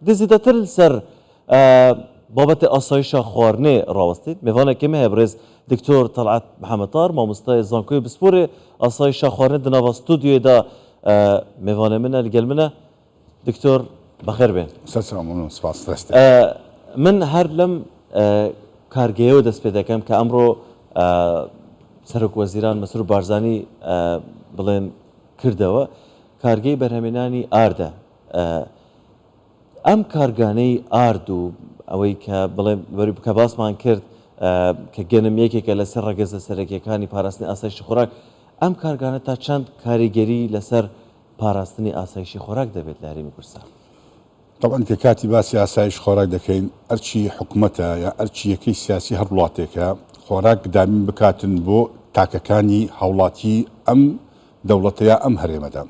دزیدتر سر بابت آسایش خوارنه راوستید میوانه که مهبرز دکتر طلعت محمد طار مامۆستای زانکۆی بسپۆرێ ئاسایشە خواردنە دناوە ستودیۆیدا میوانە منە لەگەڵ منە دکتۆر بەخێر بێن. من هەر لەم کارگەیەوە دەست پێ دەکەم کە ئەمڕۆ سەرۆک وەزیران مەسرور بارزانی بڵێن کردەوە کارگەی بەرهەمێنانی ئاردە. ئەم کارگانەی ئارد و ئەوەی کە بڵێن کە باسمان کرد کە گەنم یەکێکە لەسەر ڕەگەزە سەرەکیەکانی پاراستنی ئاسایشی خۆراک ئەم کارگانە تا چەند کاریگەری لەسەر پاراستنی ئاسایشی خۆراک دەبێت لە هەرێمی کوردستان؟ طبعا کە کاتی باسی ئاسایش خۆراک دەکەین ئەرچی حکوومەتە یا ئەرچی یەکەی سیاسی هەر وڵاتێکە خۆراک دامین بکاتن بۆ تاکەکانی هاوڵاتی ئەم دەوڵەتەیە ئەم هەرێمەدا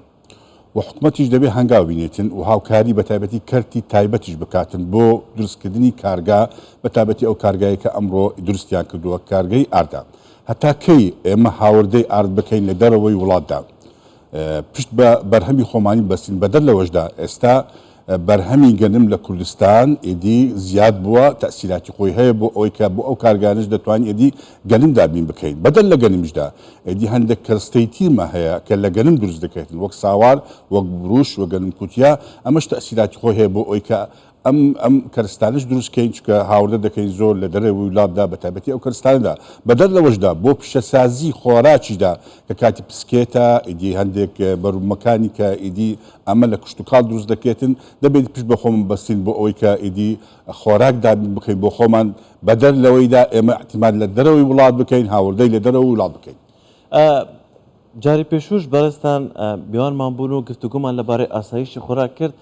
و حکوومەتیش دەبێت هەنگاو بینێتن و هاوکاری بە تایبەتی کەرتی تایبەتیش بکاتن بۆ دروستکردنی کارگا بە تایبەتی ئەو کارگایە کە ئەمڕۆ دروستیان کردووە کارگەی ئاردا هەتا کەی ئێمە هاوردەی ئارد بکەین لە دەرەوەی وڵاتدا پشت بە بەرهەمی خۆمانی بەستین بەدەر لەوەشدا ئێستا بەرهەمی گەنم لە کوردستان ئیدی زیاد بووە تەسیراتی خۆی هەیە بۆ ئەوەی کە بۆ ئەو کارگانش دەتوانین ئیدی گەنم دابین بکەین بەدەر لە گەنمیشدا ئیدی هەندێک کەرستەی تیمە هەیە کە لە گەنم دروست دەکەیتن وەک ساوار وەک بروش وە گەنم کوتیا ئەمەش تەسیراتی خۆی هەیە بۆ ئەوەی کە ئەم کەرستانش دروستکەین چکە هاوردە دەکەین زۆر لە دەرەوەی وڵاتدا بە تایبەتی ئەو کەرستاندا بەدەر لەوەشدا بۆ پیشەسازی خۆراکیدا کە کاتی پسکێتە ئیدی هەندێک بەرومەکانی کە ئیدی ئەمە لە کشتتوکاڵ دروست دەکێتن دەبێت پشت بە خۆم بەستین بۆ ئەوەی کە ئیدی خۆراک دابین بکەین بۆ خۆمان بەدەر لەوەیدا ئێمە احتیمال لە دەرەوەی وڵات بکەین هاوردەی لە دەرەوەی وڵات بکەین. جاری پێشوش بەڕێستان میوانمان بوون و گفتوگومان لەبارەی ئاسایشی خۆراک کرد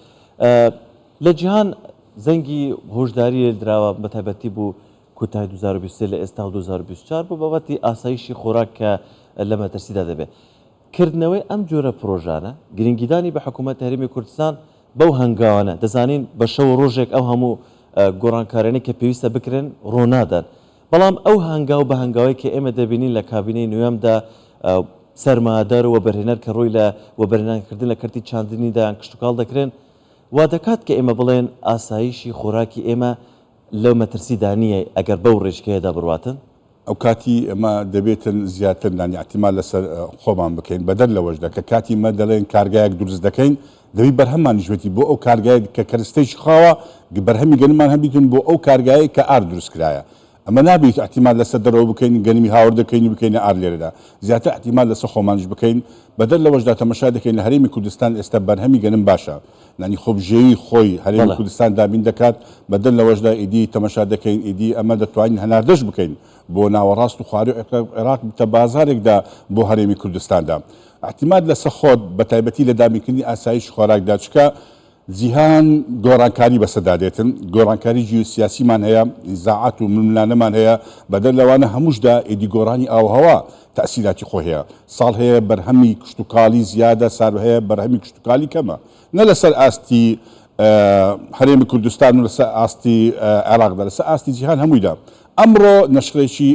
لە جیهان زەنگی هۆشداری دراوە بە تایبەتی بوو کۆتایی 2023 لە ئێستا 2024 بۆ بابەتی ئاسایشی خۆراک کە لە مەترسیدا دەبێت کردنەوەی ئەم جۆرە پرۆژانە گرنگیدانی بە حکوومەت هەرێمی کوردستان بەو هەنگاوانە دەزانین بە شەو ڕۆژێک ئەو هەموو گۆڕانکارانەی کە پێویستە بکرێن ڕۆنادەن بەڵام ئەو هەنگاو بە هەنگاوی کە ئێمە دەبینین لە کابینەی نوێمدا سەرمادەر و وەبەرهێنەر کە ڕووی لە وەبەرهێنانکردن لە کەرتی چاندنیدا یان کشتتوکاڵ دەکرێن وا دەکات کە ئێمە بڵێن ئاسایشی خۆراکی ئێمە لەو مەترسیدا نییە ئەگەر بەو ڕێژکەیەدا بڕواتن ئەو کاتی ئەمە دەبێتن زیاتر نانی احتیمال لەسەر خۆمان بکەین بەدەر لەوەشدا کە کاتی مە دەڵێن کارگایەک دروست دەکەین دەبی بەرهەمانیژوەتی بۆ ئەو کارگایە کە کەرستەیشی خاوە بەرهەمی گەنمان هەبیتون بۆ ئەو کارگایە کە ئار دروست کرایە ئەمە نابێت احتیمال لەسەر دەرەوە بکەین گەنمی هاوڕ دەکەین و بکەینە ئار لێرەدا زیاتر احتیمال لەسەر خۆمانش بکەین بەدەر لەوەشدا تەماشا دەکەین لە هەرێمی کوردستان ئێستا بەرهەمی گەنم باشە نانی خۆبژێوی خۆی هەرێمی کوردستان دابین دەکات بەدەر لەوەشدا ئیدی تەماشا دەکەین ئیدی ئەمە دەتوانین هەناردەش بکەین بۆ ناوەڕاست و خواری عێراق بتە بازارێکدا بۆ هەرێمی کوردستاندا احتیمال لەسەر خۆت بە تایبەتی لە دابینکردنی ئاسایش خۆراکدا چکە جیهان گۆڕانکاری بەسەدادێتن گۆڕانکاری جیۆسیاسیمان هەیە ئیزاعات و ململانەمان هەیە بەدەر لەوانە هەمووشدا ئیدی گۆڕانی ئاوهەوا تەسیراتی خۆ هەیە ساڵ هەیە بەرهەمی کشتتوکاڵی زیادە سار هەیە بەرهەمی کشتتوکاڵی کەمە نە لەسەر ئاستی هەرێمی کوردستان و لەسەر ئاستی عێراقدا لەسەر ئاستی جیهان هەموویدا ئەمڕۆ نەشرێکی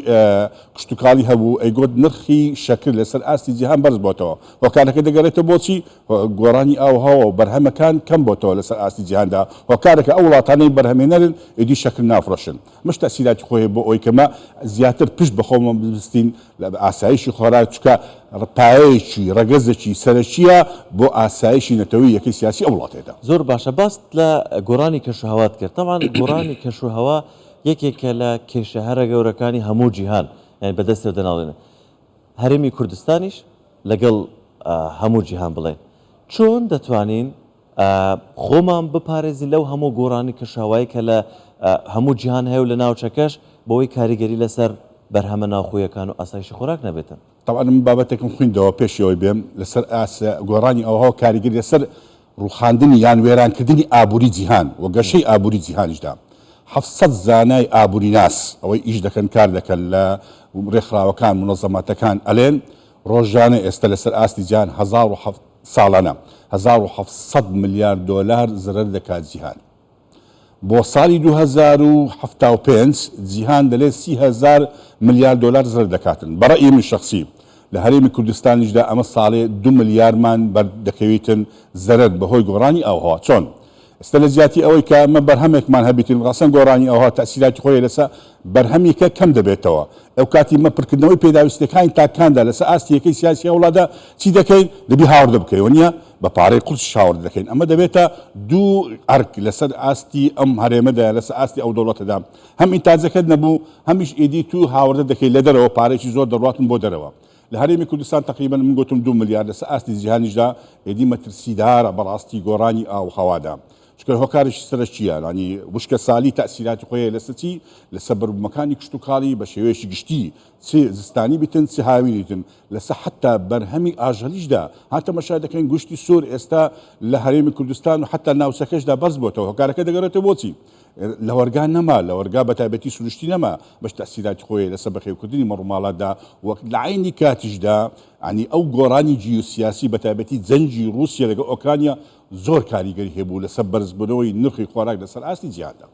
کشتتوکاڵی هەبوو ئەیگوت نرخی شەکر لەسەر ئاستی جیهان بەرز بۆتەوە هۆکارەکە دەگەڕێتە بۆچی گۆڕانی ئاوهەوا و بەرهەمەکان کەم بۆتەوە لەسەر ئاستی جیهاندا هۆکارەکە ئەو وڵاتانەی بەرهەمێنەرن ئیدی شەکر نافرۆشن مش تەسیراتی خۆی بۆ ئەوەی کەمە زیاتر پشت بەخۆمە بستین لە ئاسایشی خۆراک چکە پایەیەکی ڕەگەزێکی سەرەکیە بۆ ئاسایشی نەتەوەی یەکەی سیاسی ئەو وڵاتێدا زۆر باشە باست لە گۆڕانی کەشوهەوات کرد تەمان گۆڕانی کەشوهەوا یەکێکە لە کێشە هەرە گەورەکانی هەموو جیهان یعنی بەدەستێ دەناڵێنە هەرێمی کوردستانیش لەگەڵ هەموو جیهان بڵێن چۆن دەتوانین خۆمان بپارێزین لەو هەموو گۆڕانی کەشاوایی کە لە هەموو جیهان هەیە و لە ناوچەکەش بۆەوەی کاریگەری لەسەر بەرهەمە ناوخۆیەکان و ئاسایشی خۆراک نەبێتن طبعا من بابەتێکم خوێندەوە پێشەوەی بێم لەسەر گۆڕانی ئەوها کاریگەری لەسەر ڕوخاندنی یان وێرانکردنی ئابووری جیهان و گەشەی ئابووری جیهانیشدا 700 زانای ئابووری ناس ئەوەی ئیش دەکەن کار دەکەن لە ڕێکخراوەکان منەظەماتەکان ئەلێن ڕۆژانە ئێستا لەسەر ئاستی جیهان 1700 ساڵانە 1700 ملیارد دۆلار زرەر دەکات جیهان بۆ ساڵی 2075 جیهان دەلێت 30,000 ملیارد دۆلار زرەر دەکاتن بەڕەئی من شخصی لە هەرێمی کوردستانیشدا ئەمە ساڵێ 2 ملیارمان بەردەکەوێتن زەرەر بەهۆی گۆڕانی ئاوهەوا چۆن ئێستا لە زیاتی ئەوەی کە ئەمە بەرهەمێکمان هەبیتن ڕاستەن گۆڕانی ئەوها تەسیراتی خۆی لەسەر بەرهەمیکە کەم دەبێتەوە ئەو کاتی مەپڕکردنەوەی پێداویستەکانی تاکاندا لەسەر ئاستیەکەی سیاسی وڵاتدا چی دەکەین دەبی هاوردە بکەیەوە نییە بە پارەی قورس هاوردە دەکەین ئەمە دەبێتە دوو ئەرک لەسەر ئاستی ئەم هەرێمەدا لەسەر ئاستی ئەو دەوڵەتەدا هەم ئینتاجەکەت نەبوو هەمیش ئیدی تو هاوردە دەکەیت لە دەرەوە پارێکی زۆر دەڕاتن بۆ دەرەوە لە هەرێمی کوردستان تقریبا من گوتم 2 ملیار لەسەر ئاستی جیهانیشدا ئێدی مەترسیدارە بەڕاستی گۆڕانی ئاو هەوادا چکە هۆکارێکی سەرش چییە ینی وشکە سالی تەسیراتی خۆیە لەسەر چی لەسەر بەروبوومەکانی کشت و کاڵی بە شێوەیەکی گشتی چ زستانی بیتن چ هاوینیتن لەسەر حتا بەرهەمی ئاژەلیشدا هاتە مەشا دەکەین گوشتی سوور ئێستا لە هەرێمی کوردستان و حتا ناوچەکەشدا بەرز بۆتەوە هۆکارەکە دەگەڕێتەوە بۆچی لە وەرگان نەما لە وەرگا بە تایبەتی سروشتی نەما بەش تەسیراتی خۆی لەسەر بەخێوکردنی مەڕووماڵاتدا وەک لە عینی کاتیشدا ینی ئەو گۆڕانی جیوسیاسی بە تایبەتی جەنجی رووسیا لەگەڵ ئۆکرانیا زۆر کاریگەری هەبوو لەسەر بەرزبوونەوەی نرخی خۆراک لەسەر ئاستی جیهاندا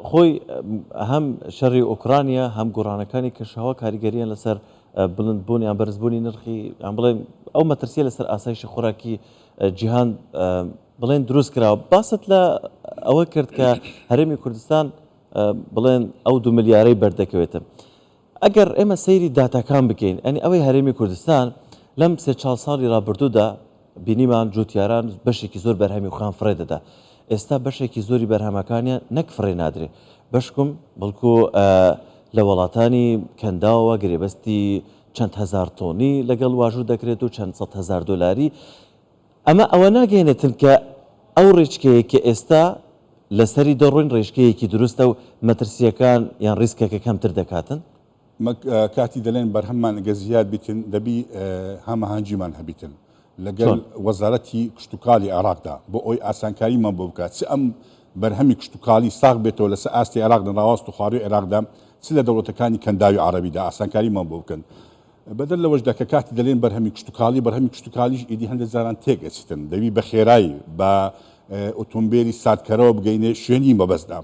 خۆی هەم شەڕی ئۆکرانیا هەم گۆڕانەکانی کەشەوە کاریگەریان لەسەر بڵندبوونی یان بەرزبوونی نرخی یان بڵێن ئەو مەترسیە لەسەر ئاسایشی خۆراکی جیهان بڵێن دروست کراوە باست لە ئەوە کرد کە هەرێمی کوردستان بڵێن ئەو 2 ملیارەی بەردەکەوێتە ئەگەر ئێمە سەیری داتاکان بکەین ئەنی ئەوەی هەرێمی کوردستان لەم 3-4 ساڵی ڕابردوودا بینیمان جوتیاران بەشێکی زۆر بەرهەمی خوان فڕێ دەدا ئێستا بەشێکی زۆری بەرهەمەکانیان نەک فڕێ نادرێ بەشکم بەڵکو لە وڵاتانی کەنداوە گرێبەستی چەند هەزار تۆنی لەگەڵ واژوو دەکرێت و چەند 100,000 دلاری ئەمە ئەوە ناگەێنێتن کە ئەو ڕێچکەیە کە ئێستا لەسەری دەڕۆین ڕێژکەیەکی دروستە و مەترسیەکان یان ڕیسکەکە کەمتر دەکاتن کاتی دەڵێن بەرهەممان ئەگە زیاد بیتن دەبی هەمەهانجیمان هەبیتن لەگەڵ وەزارەتی کشتتوکالی عراقدا بۆ ئەوی ئاسانکاریمان بۆ بکات چ ئەم بەرهەمی کشتتوکالی ساغ بێتەوە لەسەر ئاستی عراق لە ڕاوەست و خواروی عێراقدا چ لە دەوڵەتەکانی کەنداوی عەرەبیدا ئاسانکاریمان بۆ بکەن بەدەر لەوەشدا کە کاتی دەڵێن بەرهەمی کشتتوکالی بەرهەمی کشتتوکالیش ئیدی هەندێک جاران تێگەچتن دەبی بە خێرایی بە ئۆتۆمبیلی سادکەرەوە بگەینێ شوێنی مەبەستدا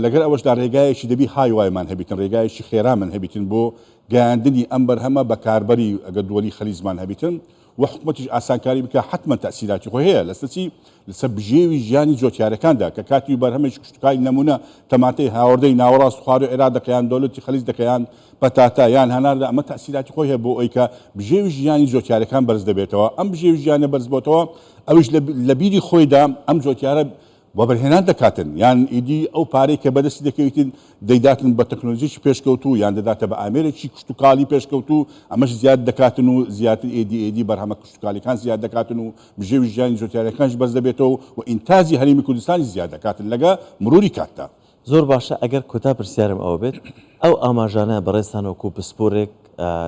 لەگەر ئەوەشدا ڕێگایەکی دەبی هاوایمان هەبیتن ڕێگایەکی خێرامان هەبیتن بۆ گەیاندنی ئەم بەرهەمە بە کاربەری ئەگەر دووەلی خەلیزمان هەبیتن وحکومەتیش ئاسانکاری بکە حتمما تەسیراتی خۆی هەیە لەسەر چی لەسەر بژێوی ژیانی جۆتیارەکاندا کە کاتی بەرهەمێکی کشتتوکالی نمونە تەماتەی هاوردەی ناوەڕاست خواروی عێراق دەکەیان دەوڵەتی خەلیج دەکەیان پەتاتە یان هەناردا ئەمە تەسیراتی خۆی هەیە بۆ ئەوی کە بژێوی ژیانی جۆتیارەکان بەرز دەبێتەوە ئەم بژێوی ژیانە بەرز بۆتەوە ئەوش لە بیری خۆیدا ئەم جۆتیارە وەبەرهێنان دەکاتن یان ئیدی ئەو پارەی کە بەدەستی دەکەویتن دەیداتن بە تەکنۆلۆژیی پێشکەوتو یان دەداتە بە ئامێرێکی کشتتوکالی پێشکەوتو ئەمەش زیاد دەکاتن و زیاتر ئێدی بەرهەمە کشتتوکالیەکان زیاد دەکاتن و بژێوی ژیانی جۆتیارەکانش بەرز دەبێتەوە و ئینتاجی هەرێمی کوردستانی زیاد دەکاتن لەگە مروری کاتدا زۆر باشە ئەگەر کۆتا پرسیارم ئەوە بێت ئەو ئاماژانە بەڕێستانەوەکو پسپۆرێک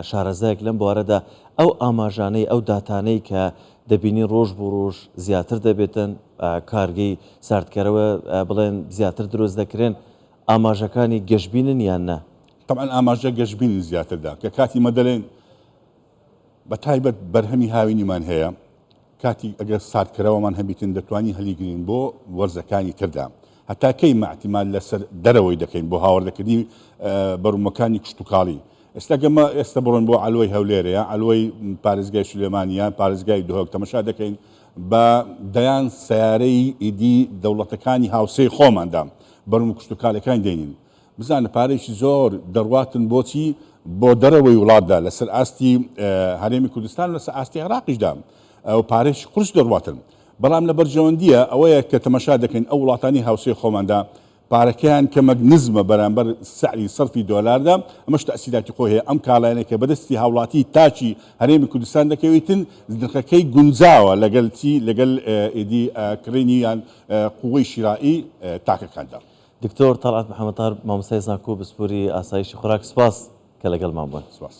شارەزایەک لەم بوارەدا ئەو ئاماژانەی ئەو داتانەی کە دەبینی ڕۆژ بۆ ڕۆژ زیاتر دەبێتن کارگەی ساردکەرەوە بڵێن زیاتر دروست دەکرێن ئاماژەکانی گەشتبینن یان نە طبعا ئاماژە گەشتبین زیاتردا کە کاتی مەدەڵێن بە تایبەت بەرهەمی هاوینیمان هەیە کاتی ئەگەر ساردکەرەوەمان هەبیتن دەتوانی هەلیگرین بۆ وەرزەکانی تردا هەتا کەی مەحتیمال لەسەر دەرەوەی دەکەین بۆ هاوردەکردنی بەروومەکانی کشتتوکاڵی ئێستا گەمە ئێستا بڕۆن بۆ ئالۆی هەولێرەیە ئالۆی پارێزگای سولێمانیان پارێزگای دهۆک تەمەشا دەکەین بە دەیان سیارەی ئیدی دەوڵەتەکانی هاوسەی خۆماندا بەرووم کشتتوکاڵەکانی دێنین بزانە پارێکی زۆر دەڕواتن بۆچی بۆ دەرەوەی وڵاتدا لەسەر ئاستی هەرێمی کوردستان لەسەر ئاستی عێراقیشدا ئەو پارێکی قورس دەڕواتن بەڵام لە بەرژەوەندیە ئەوەیە کە تەمەشا دەکەین ئەو وڵاتانی هاوسەی خۆماندا پارەکەیان کە مەگنزمە بەرامبەر سعری سەرفی دۆلاردا ئەمەش تەسیراتی خۆی هەیە ئەم کاڵایانە کە بەدەستی هاوڵاتی تاچی هەرێمی کوردستان دەکەوێتن نرخەکەی گونجاوە لەگەڵ چی لەگەڵ ئیدی کڕینی یان قووەی شیرائی تاکەکاندا دکتۆر تەڵعات محەممەدتار مامۆستای زانکۆ بسپووری ئاسایشی خۆراک سپاس کە لەگەڵمان بوون سپاس